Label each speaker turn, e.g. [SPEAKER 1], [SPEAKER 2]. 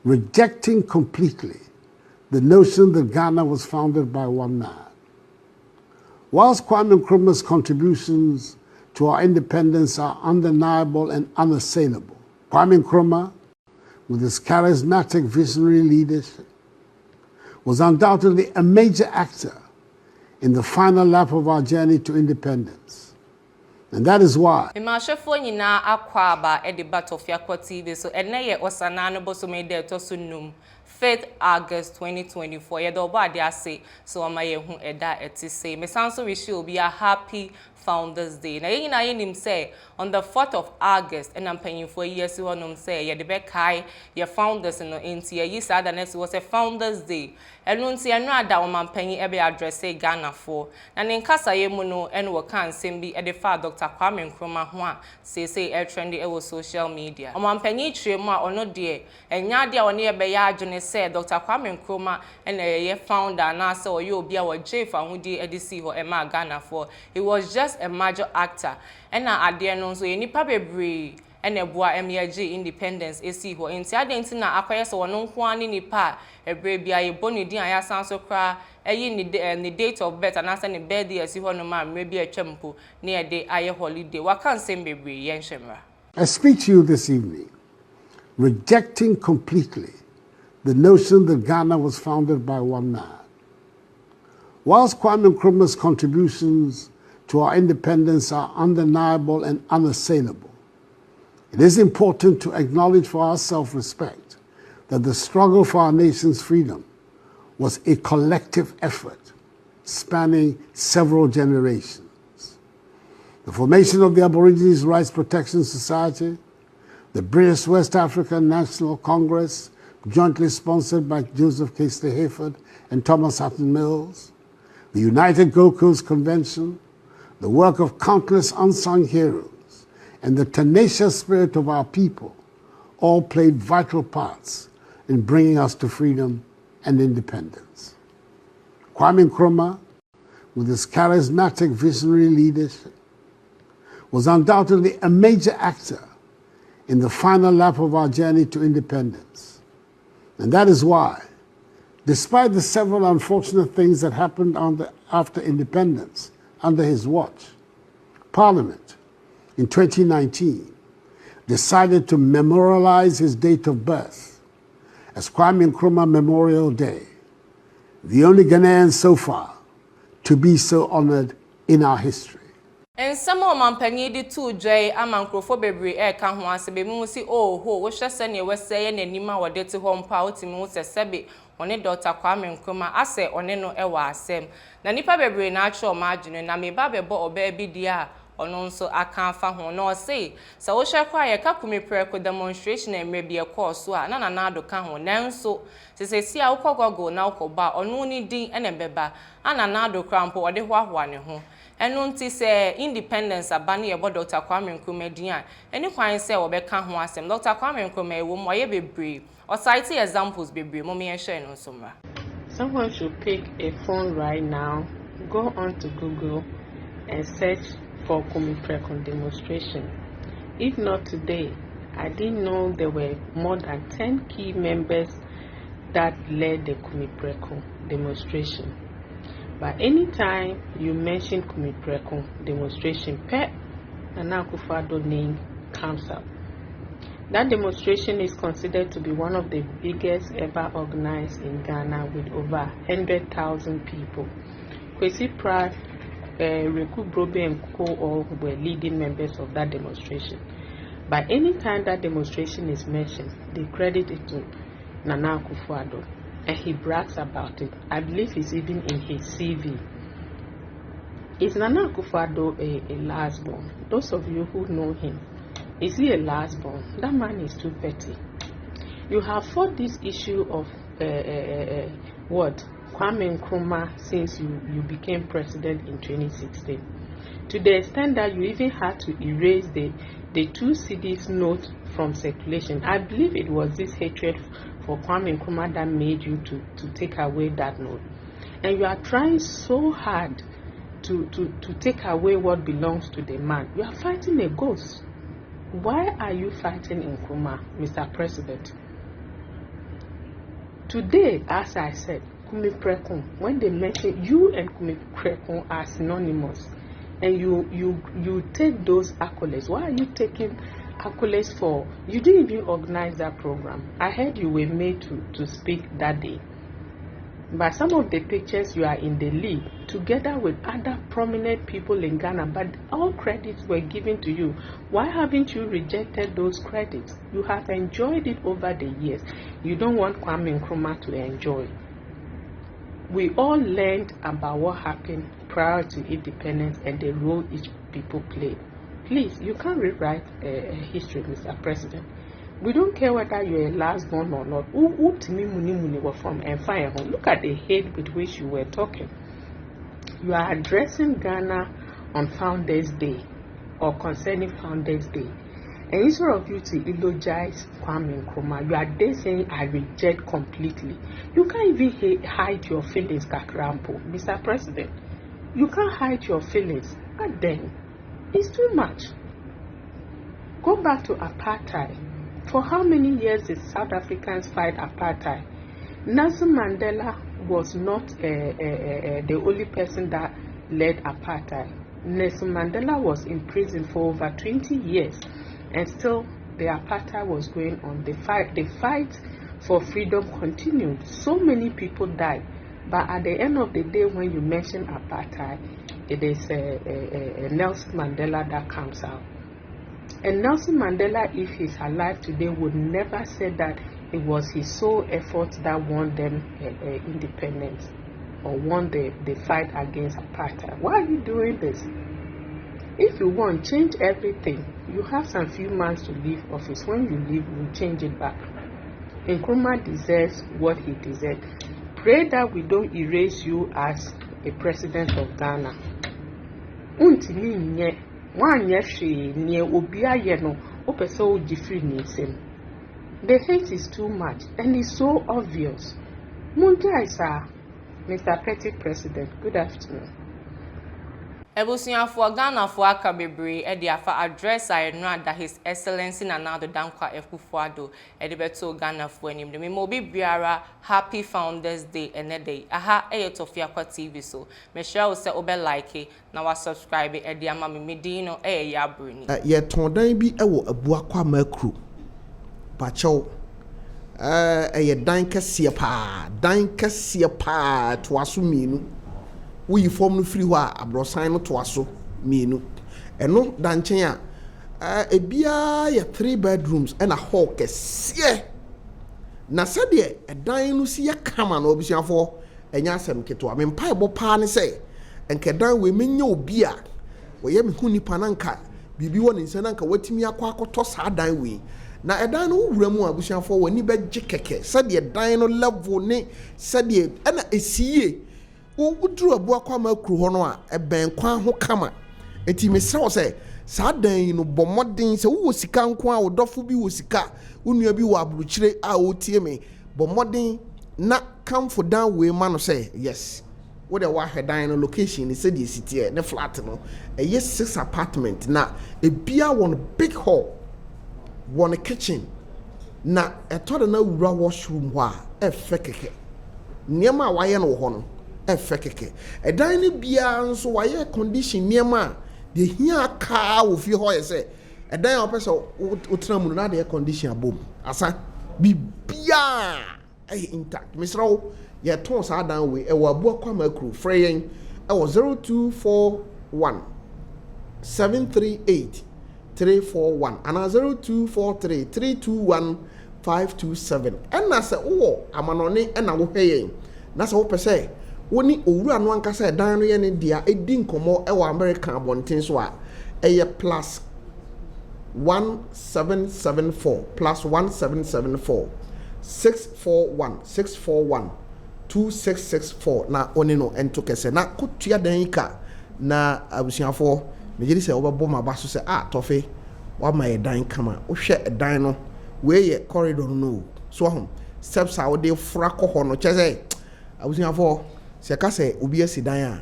[SPEAKER 1] rejecting completely the notion that Ghana was founded by one man. Whilst Kwame Nkrumah's contributions to our independence are undeniable and unassailable, Kwame Nkrumah, with his charismatic visionary leadership, was undoubtedly a major actor in the final lap of our journey to independence. And that is why.
[SPEAKER 2] Tofiakwa TV so enye osanano boso mede to sunum 5th August 2024 yedoba de ase so amaye hu eda etise me sanso wish you be a happy Founders Day. Na yina yenim say on the 4th of August and I'm paying for years honum say ye de be kai ye founders no enti ye sada next was a Founders Day. Enu nti enu ada o man panyin e be address Ghana for. Na ne nkasa ye mu no enu wo kan sem bi e de fa Dr. Kwame Nkrumah ho a say e trendy e wo social media. O man panyin tire mu a ono de enya de a one ye be ya adwene say Dr. Kwame Nkrumah and ye founder na say o ye obi a wo jefa hudi e de si ho e ma Ghana for. He was just a major actor and na ade no so nipa bebre and eboa MYG independence esi ho enti ade na akoye so wono nko ani nipa ebre bia ye boni din ayasan so kra eyi ni date of birth and asa ni birthday esi ho no ma mre bia atwampo na ye de aye holiday wakan sem bebre yen hwemra.
[SPEAKER 1] I speak to you this evening rejecting completely the notion that Ghana was founded by one man. Whilst Kwame Nkrumah's contributions to our independence are undeniable and unassailable, it is important to acknowledge for our self-respect that the struggle for our nation's freedom was a collective effort spanning several generations. The formation of the Aborigines Rights Protection Society, the British West African National Congress, jointly sponsored by Joseph K. Hayford and Thomas Hatton Mills, the United Gold Coast Convention, the work of countless unsung heroes, and the tenacious spirit of our people all played vital parts in bringing us to freedom and independence. Kwame Nkrumah, with his charismatic visionary leadership, was undoubtedly a major actor in the final lap of our journey to independence. And that is why, despite the several unfortunate things that happened after independence under his watch, Parliament in 2019 decided to memorialize his date of birth as Kwame Nkrumah Memorial Day, the only Ghanaian so far to be so honored in our history.
[SPEAKER 2] And some of my penny did too, Jay, a man crofobebri air can once be musi oh ho, which I send you was saying and Nima or dirty home power to Musa Sebi on a daughter Kwame Nkrumah, I say on no ewa sem. Nanipa bebre natural margin and I may babe or baby dear. Or non so I can't find no say. So we shall quiet Kakumi prayer demonstration and maybe a course so nana nado can now so say see our go now coba or no need ding and a beba and another crampo or the one home. And non say independence a banny about Dr. Kwame Nkrumah dian. Any quine say or become one sem Dr. Kwame Nkrumah whom why be brave or cite examples be brave mommy and share no summer.
[SPEAKER 3] Someone should pick a phone right now, go on to Google and search for Kwame Nkrumah demonstration. If not today, I didn't know there were more than 10 key members that led the Kwame Nkrumah demonstration. But anytime you mention Kwame Nkrumah demonstration, Akufo-Addo name comes up. That demonstration is considered to be one of the biggest ever organized in Ghana with over 100,000 people. Prez, Reku Brobe and Co were leading members of that demonstration. But any time that demonstration is mentioned, they credit it to Nana Akufo-Addo, and he brags about it. I believe it's even in his CV. Is Nana Akufo-Addo a last born? Those of you who know him, is he a last born? That man is too petty. You have fought this issue of Kwame Nkrumah since you became president in 2016, to the extent that you even had to erase the 2 cedis note from circulation. I believe it was this hatred for Kwame Nkrumah that made you to take away that note. And you are trying so hard to take away what belongs to the man. You are fighting a ghost. Why are you fighting Nkrumah, Mr. President? Today, as I said, Kwame Nkrumah, when they mention you and Kwame Nkrumah are synonymous, and you take those accolades, why are you taking accolades for? You didn't even organize that program. I heard you were made to speak that day. But some of the pictures, you are in the lead together with other prominent people in Ghana, but all credits were given to you. Why haven't you rejected those credits? You have enjoyed it over the years. You don't want Kwame Nkrumah to enjoy. We all learned about what happened prior to independence and the role each people played. Please, you can't rewrite history, Mr. President. We don't care whether you're a last born or not. From and fire home. Look at the hate with which you were talking. You are addressing Ghana on Founders Day or concerning Founders Day. And instead of you to eulogize Kwame Nkrumah, you are there saying, I reject completely. You can't even hide your feelings, Kakrampo. Mr. President, you can't hide your feelings. And then, it's too much. Go back to apartheid. For how many years did South Africans fight apartheid? Nelson Mandela was not the only person that led apartheid. Nelson Mandela was in prison for over 20 years, and still the apartheid was going on. The fight for freedom continued. So many people died, but at the end of the day, when you mention apartheid, it is Nelson Mandela that comes out. And Nelson Mandela, if he's alive today, would never say that it was his sole effort that won them independence or won the fight against apartheid. Why are you doing this? If you want, change everything. You have some few months to leave office. When you leave, we'll change it back. Nkrumah deserves what he deserves. Pray that we don't erase you as a president of Ghana. The hate is too much and it's so obvious. Mr. Petty President, good afternoon.
[SPEAKER 2] Ebusuafo Ghanafoɔ aka bebree de afa address a no ada His Excellency Nana Dankwa Akufo-Addo de beto Ghanafoɔ anim de me obi biara happy Founders Day ene day aha Tofiakwa TV so me share say obe like na wa subscribe de ama me medin no ya broni
[SPEAKER 4] ye ton dan bi ewo Abuakwa makru pacho ye dan kese pa to aso mienu we form no free wa abrosan no to aso mienu eno danchen a ebia ya 3 bedrooms and a hall kese na sade edan no si ya kama na obusuafo enya asem keto me mpa ebo pa ne se enkedan we menye obi a we ye me hu nipa nanka bibi woni nse nanka watimi akoto sa dan we na edan no wura mu abusuafo woni beje keke sade edan no level ne sade na esiye udru Abuakwa makru ho no a eben kwa ho kama enti mesra wo se sa dan no bomodin se wo sika nko a wodofo bi wo sika unua bi wo abruchire a otie me bomodin na come for down we man no say yes wo de wa hedan no location ni se de city ne flat no yes 6 apartment na ebia one big hall one kitchen na eto na wura washroom ho a efekeke niam a waye no ho no efekeke edan ni bia nso waye condition niam a de hia ka wo fi ho ye se edan a opese utra mu na de condition abom asa bibia intact misrawo ye ton sa dan we e wo Abuakwa makru freyen e wo 0241 738 341 and 0243 321 527 and na se wo amanone na wo hweyen na se wo pese woni owura no anka se dan no ye ne dia edi nkomo e wo American abonten so a eye plus 1774 plus 1774 641 2664 na oni no ento kese na kotua dan ka na abusuafo mejiri se obebo ma baso se tofe wa ma ye dan kama wo hwe dan no we ye corridor no so hom steps a wo de fra ko ho no chese abusuafo se ka se obi asi dan